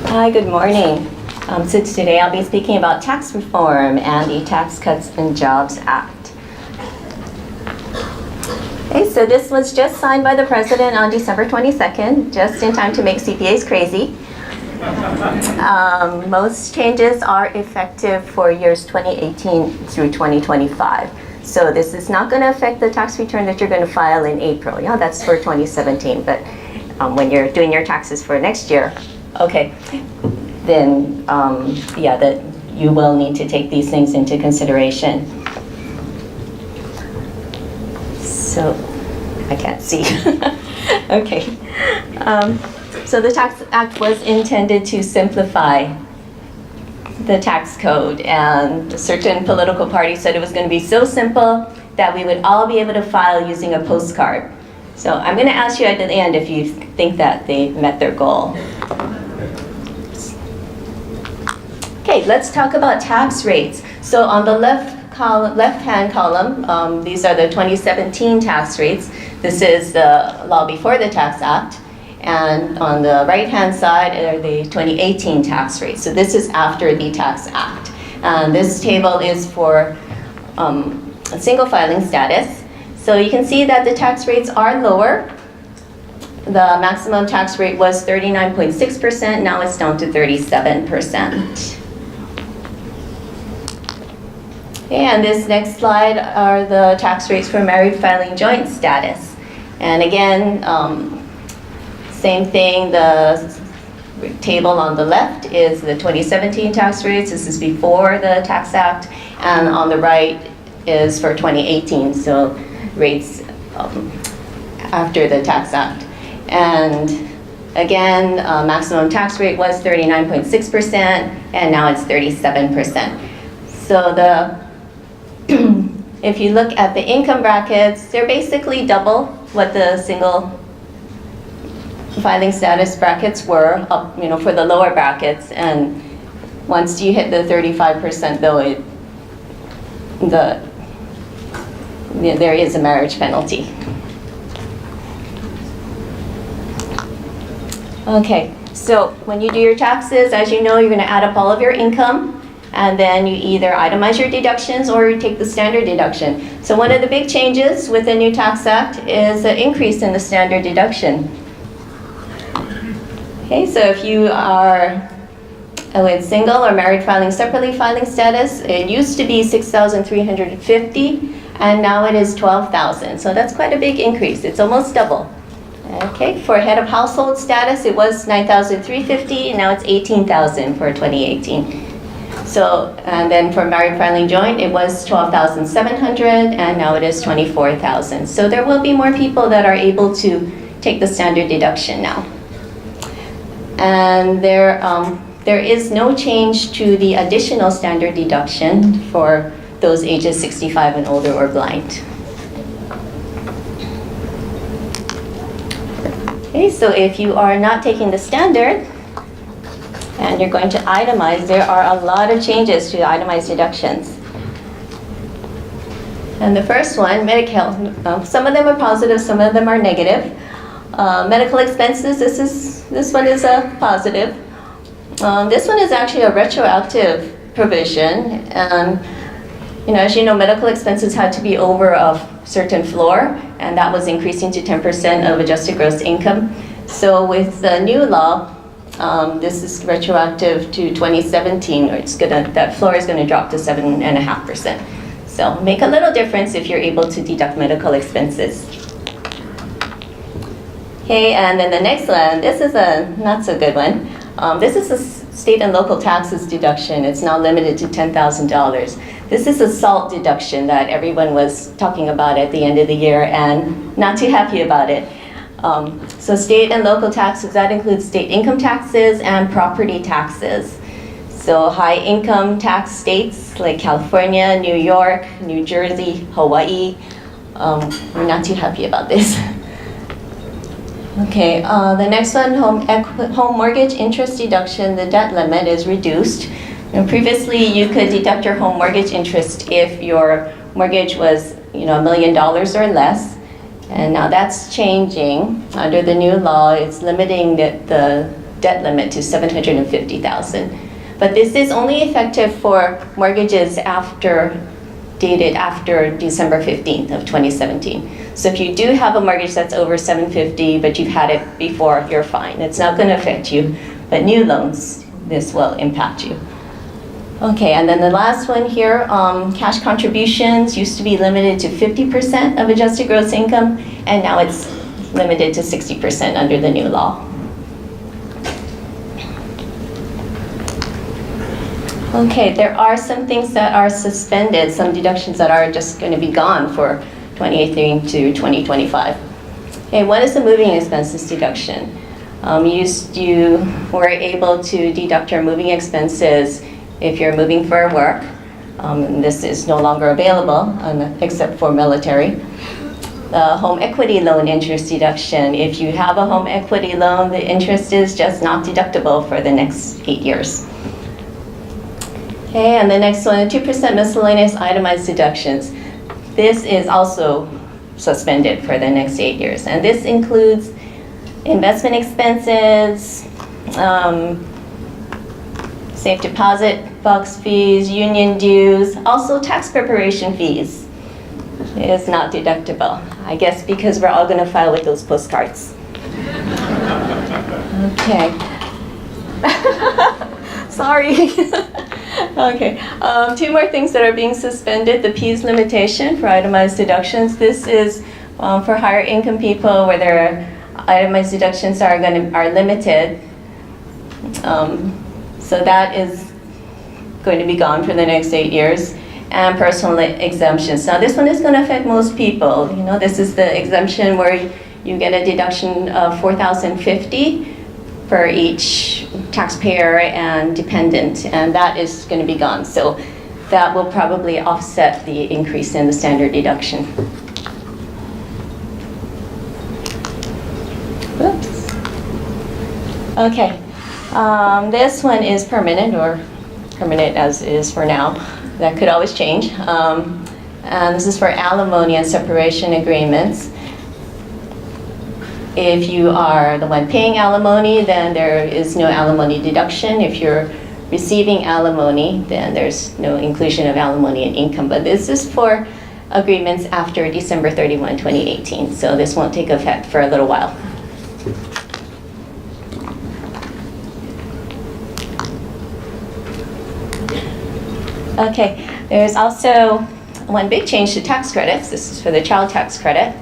Hi, good morning. So today I'll be speaking about tax reform and the Tax Cuts and Jobs Act. Okay, so this was just signed by the President on December 22nd, just in time to make CPAs crazy. Most changes are effective for years 2018 through 2025. So this is not going to affect the tax return that you're going to file in April. Yeah, that's for 2017. But when you're doing your taxes for next year, okay, then that you will need to take these things into consideration. So I can't see. Okay. So the Tax Act was intended to simplify the tax code, and certain political parties said it was going to be so simple that we would all be able to file using a postcard. So I'm going to ask you at the end if you think that they met their goal. Okay, let's talk about tax rates. So on the left-hand column, these are the 2017 tax rates. This is the law before the Tax Act. And on the right-hand side are the 2018 tax rates. So this is after the Tax Act. This table is for a single filing status. So you can see that the tax rates are lower. The maximum tax rate was 39.6%. Now it's down to 37%. And this next slide are the tax rates for married filing joint status. And again, same thing, the table on the left is the 2017 tax rates. This is before the Tax Act. And on the right is for 2018, so rates after the Tax Act. And again, maximum tax rate was 39.6%, and now it's 37%. So if you look at the income brackets, they're basically double what the single filing status brackets were, for the lower brackets. And once you hit the 35%, though, there is a marriage penalty. Okay, so when you do your taxes, as you know, you're going to add up all of your income. And then you either itemize your deductions or you take the standard deduction. So one of the big changes with the new Tax Act is an increase in the standard deduction. Okay, so if you are with single or married filing separately filing status, it used to be $6,350, and now it is $12,000. So that's quite a big increase. It's almost double. Okay, for head of household status, it was $9,350, and now it's $18,000 for 2018. So, and then for married filing joint, it was $12,700, and now it is $24,000. So there will be more people that are able to take the standard deduction now. And there is no change to the additional standard deduction for those ages 65 and older or blind. Okay, so if you are not taking the standard, and you're going to itemize, there are a lot of changes to itemized deductions. And the first one, medical, some of them are positive, some of them are negative. Medical expenses, this one is a positive. This one is actually a retroactive provision. And as you know, medical expenses had to be over a certain floor, and that was increasing to 10% of adjusted gross income. So with the new law, this is retroactive to 2017, or that floor is going to drop to 7.5%. So make a little difference if you're able to deduct medical expenses. Okay, and then the next one, this is a not so good one. This is a state and local taxes deduction. It's now limited to $10,000. This is a SALT deduction that everyone was talking about at the end of the year, and not too happy about it. So state and local taxes, that includes state income taxes and property taxes. So high income tax states like California, New York, New Jersey, Hawaii, we're not too happy about this. Okay, the next one, home mortgage interest deduction, the debt limit is reduced. And previously you could deduct your home mortgage interest if your mortgage was $1 million or less. And now that's changing. Under the new law, it's limiting the debt limit to $750,000. But this is only effective for mortgages dated after December 15th of 2017. So if you do have a mortgage that's over $750,000, but you've had it before, you're fine. It's not going to affect you. But new loans, this will impact you. Okay, and then the last one here, cash contributions used to be limited to 50% of adjusted gross income, and now it's limited to 60% under the new law. Okay, there are some things that are suspended, some deductions that are just going to be gone for 2018 to 2025. Okay, one is the moving expenses deduction. You were able to deduct your moving expenses if you're moving for work. This is no longer available except for military. The home equity loan interest deduction. If you have a home equity loan, the interest is just not deductible for the next 8 years. Okay, and the next one, 2% miscellaneous itemized deductions. This is also suspended for the next 8 years. And this includes investment expenses, safe deposit box fees, union dues, also tax preparation fees. It's not deductible. I guess because we're all going to file with those postcards. Okay. Sorry. Okay. Two more things that are being suspended. The P's limitation for itemized deductions. This is for higher income people where their itemized deductions are limited. So that is going to be gone for the next 8 years. And personal exemptions. Now this one is going to affect most people. You know, this is the exemption where you get a deduction of $4,050 for each taxpayer and dependent, and that is going to be gone. So that will probably offset the increase in the standard deduction. Oops. Okay, this one is permanent, or permanent as is for now. That could always change. And this is for alimony and separation agreements. If you are the one paying alimony, then there is no alimony deduction. If you're receiving alimony, then there's no inclusion of alimony in income. But this is for agreements after December 31, 2018. So this won't take effect for a little while. Okay, there's also one big change to tax credits. This is for the child tax credit.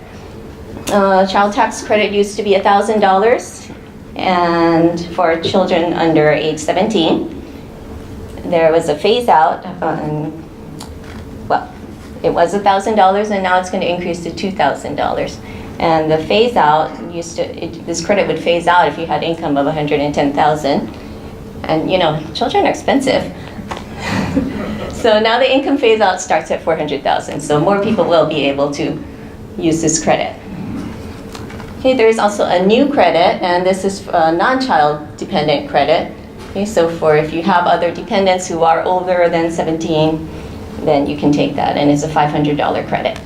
Child tax credit used to be $1,000, and for children under age 17, there was a phase out. Well, it was $1,000, and now it's going to increase to $2,000. And the phase out this credit would phase out if you had income of $110,000. And you know, children are expensive. So now the income phase out starts at $400,000. So more people will be able to use this credit. Okay, there is also a new credit, and this is a non-child dependent credit. Okay, so for if you have other dependents who are older than 17, then you can take that, and it's a $500 credit.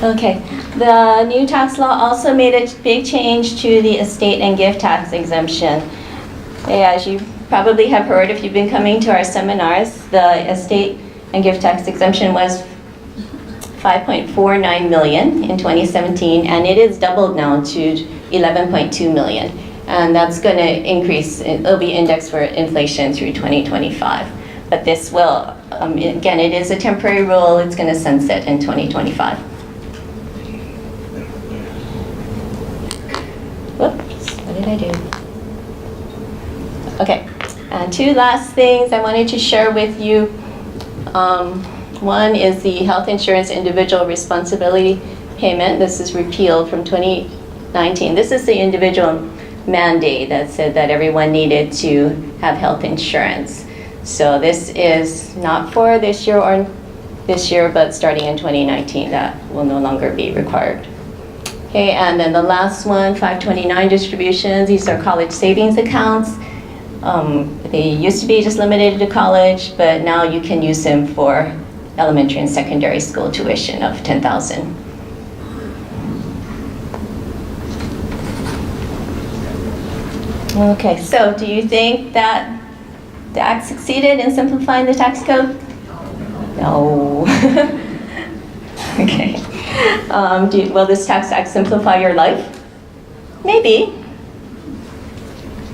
Okay, the new tax law also made a big change to the estate and gift tax exemption. As you probably have heard if you've been coming to our seminars, the estate and gift tax exemption was $5.49 million in 2017, and it is doubled now to $11.2 million. And that's going to increase, it'll be indexed for inflation through 2025. But this will, again, it is a temporary rule, it's going to sunset in 2025. Whoops, what did I do? Okay, and two last things I wanted to share with you. One is the health insurance individual responsibility payment. This is repealed from 2019. This is the individual mandate that said that everyone needed to have health insurance. So this is not for this year or this year, but starting in 2019, that will no longer be required. Okay, and then the last one, 529 distributions. These are college savings accounts. They used to be just limited to college, but now you can use them for elementary and secondary school tuition of $10,000. Okay, so do you think that the act succeeded in simplifying the tax code? No. Okay. Will this tax act simplify your life? Maybe.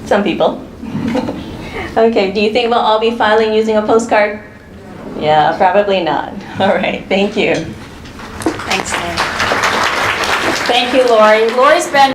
Some people. Okay, do you think we'll all be filing using a postcard? Yeah, probably not. All right, thank you. Thanks, Lori. Thank you, Lori. Lori's been